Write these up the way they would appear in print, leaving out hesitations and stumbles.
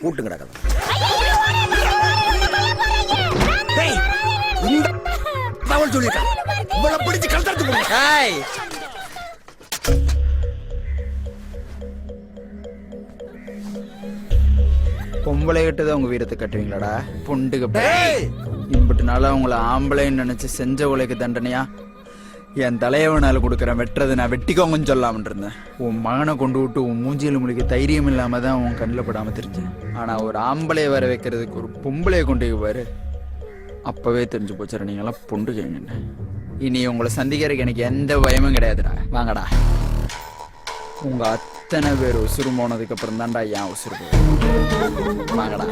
கூட்டு கிடக்கலாம். சொல்லிட்டான் இவளை பிடிச்சு கலந்து. பொம்பளை கிட்டதான் உங்க வீரத்தை கட்டுவீங்களாடா பொண்டுக்கு? இம்பட்டு நாளா உங்களை ஆம்பளைன்னு நினைச்சு செஞ்ச உலைக்கு தண்டனையா என் தலையவனால கொடுக்குறேன். வெட்டுறது நான் வெட்டிக்கோங்கன்னு சொல்லாமன் இருந்தேன். உன் மகனை கொண்டு விட்டு உன் மூஞ்சியில் உங்களுக்கு தைரியம் இல்லாம தான் உன் கண்ணில் படாம தெரிஞ்சேன். ஆனா ஒரு ஆம்பளையை வர வைக்கிறதுக்கு ஒரு பொம்பளையை கொண்டு பாரு, அப்பவே தெரிஞ்சு போச்சுற நீங்களாம் பொண்டுக்கீங்க. இனி உங்களை சந்திக்கிறதுக்கு எனக்கு எந்த பயமும் கிடையாதுடா. வாங்கடா. உங்க அத்தனை பேர் உசுறு போனதுக்கு அப்புறம் தான்டா ஏன் உசுறு போய். வாங்கடா.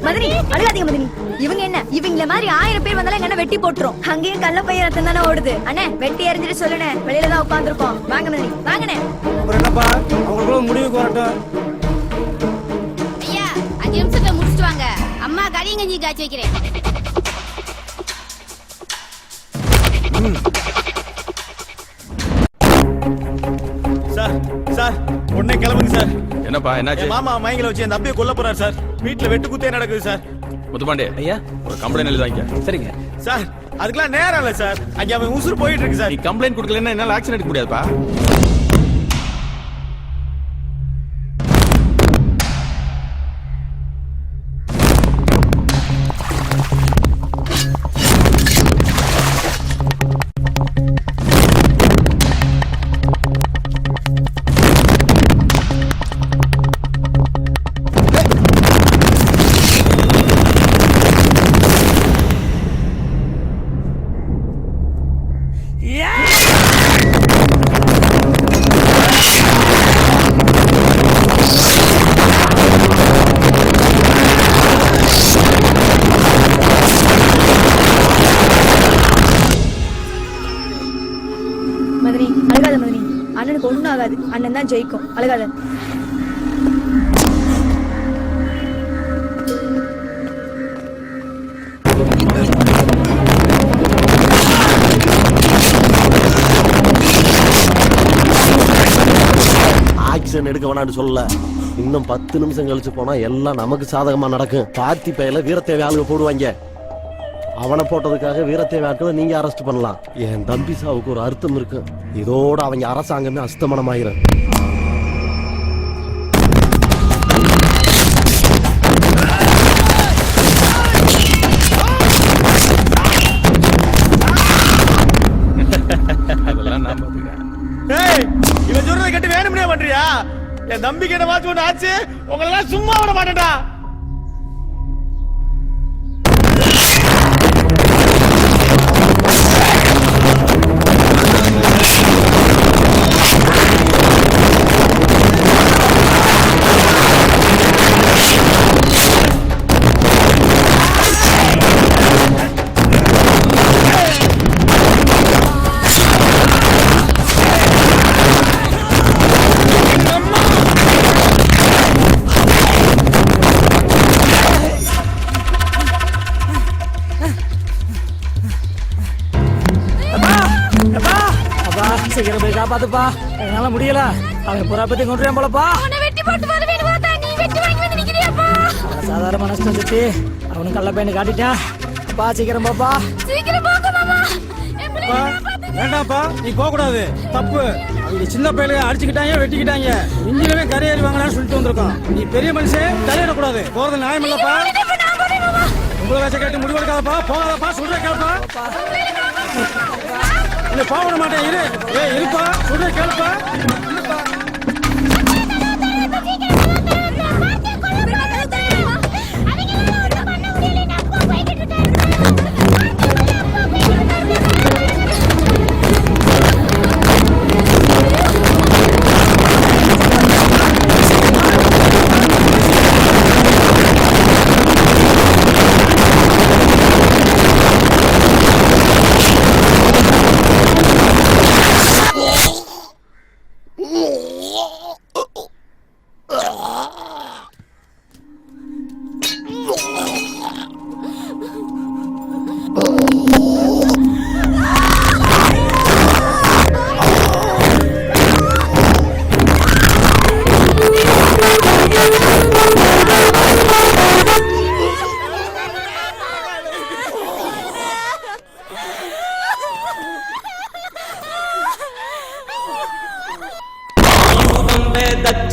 மதனி அழுகாதீங்க மதனி. இவங்க என்ன இவங்கள மாதிரி 1000 பேர் வந்தாலும் என்ன வெட்டி போட்டுரும். அங்கேயும் கள்ள பையன் ரத்தம் தானே ஓடுது. அண்ணே வெட்டி எறிஞ்சிட்டு சொல்லுனே, வெளியில தான் உட்காந்துருக்கோம். வாங்க மதனி வாங்கண்ணே. என்னப்பா அவங்களுக்குள்ள முடிவுக்கு வரட்டும். ஐயா 5 நிமிஷத்துல முடிச்சுட்டு வாங்க. அம்மா கறி கஞ்சி காய்ச்சி வைக்கிறேன். சார் சார் உடனே கிளம்புங்க சார். என்னப்பா என்னாச்சு? மாமா மயங்கல வச்சு அந்த அப்பியை கொல்ல போறாரு சார். வீட்டுல வெட்டு குத்தே நடக்குது சார். முத்துப்பாண்டே ஐயா ஒரு கம்ப்ளைண்ட் எழுதாங்க. சரிங்க சார். அதுக்கெல்லாம் நேரம் இல்ல சார். அங்க அவன் உசுறு போயிட்டு இருக்கு சார். நீ கம்ப்ளைண்ட் கொடுக்கலன்னா என்னால ஆக்ஷன் எடுக்க முடியாதுப்பா. மதனி அழுகாத மதனி. அண்ணனுக்கு ஒண்ணும் ஆகாது. அண்ணன் தான் ஜெயிக்கும். அழுகாத. ஆக்ஷன் எடுக்க வேணான்னு சொல்லல. இன்னும் 10 நிமிஷம் கழிச்சு போனா எல்லாம் நமக்கு சாதகமா நடக்கும். பார்த்தி பையில வீரத்தேவை ஆளுங்க போடுவாங்க. அவனை போட்டதுக்காக வீரத்தேவை ஆட்களை நீங்க அரெஸ்ட் பண்ணலாம். என் தம்பி சாவுக்கு ஒரு அர்த்தம் இருக்கு. இதோட அவங்க அரசாங்கமே அஸ்தமனமாயிரும். இவன் சொல்றதை கட்டி வேணும்னே பண்றியா? என் தம்பிக்கு என்ன வாட்ச் ஒண்ணு ஆச்சு. உங்களெல்லாம் சும்மா விட மாட்டேன்டா. சீக்கிரம் போய் காப்பாத்துப்பா. என்னால முடியல. அவன் புறா பத்தி கொண்டுறேன் போலப்பா. சாதாரண நஷ்டம் சுத்தி அவனும் கள்ள பையனை காட்டிட்டான். பா சீக்கிரம் பாப்பா. வேண்டாப்பா நீ போக கூடாது. தப்பு. அவங்க சின்ன பையல அடிச்சுக்கிட்டாங்க வெட்டிக்கிட்டாங்க. இன்ஜினவே கரையேறி வாங்கலாம்னு சொல்லிட்டு வந்திருக்கோம். நீ பெரிய மனுஷன் தலையிடக்கூடாது. போறது நியாயம் இல்லப்பா. உங்களை வச்ச கேட்டு முடிவெடுக்காதப்பா. போகாதப்பா. சொல்ற கேள்ப்பா. இல்ல போக மாட்டேன். இரு இருப்பா. சொல்ற கேள்ப்பா.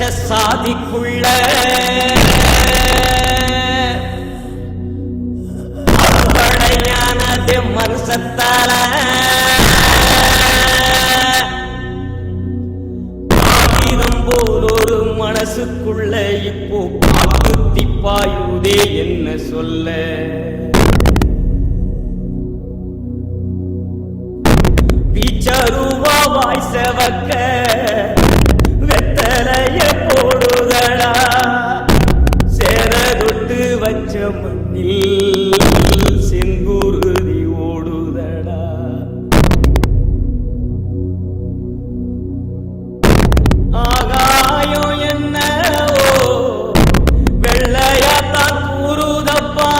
வச்ச சாதிக்குள்ள பழையானது மனுஷத்தால போல் ஒரு மனசுக்குள்ள இப்போ காத்து பாயுதே என்ன சொல்ல பிச்சருவா வாய் செவக்க வெத்தலைய போடுதடா சேரதொட்டு வச்ச மண்ணில் செங்குருதி ஓடுதடா ஆகாயம் என்னவோ வெள்ளையாத்தான் கூறுதப்பா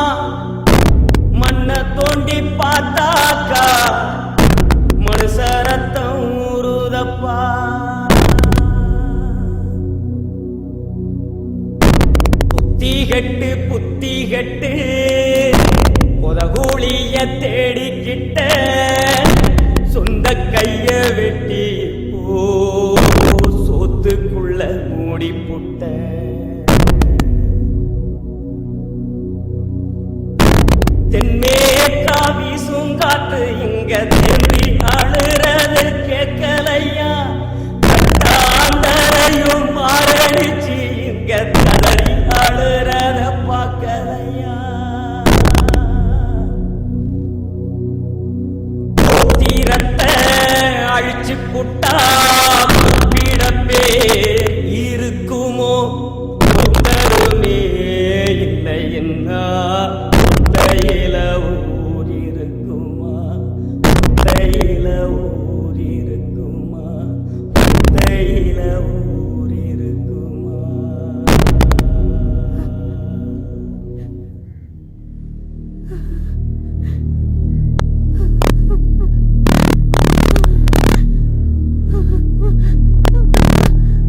மண்ணை தோண்டி பார்த்தாக்கா மனுஷரத்தம் ஊறுதப்பா புத்தி கெட்டு புதகூலிய தேடிக்கிட்ட சொந்த கைய வெட்டி சோத்துக்குள்ள மூடி புட்ட தென்மேக்கா வீசும் காத்து இங்க தென்றி அழுறது கேட்கலையா கட்டாந்தரையும்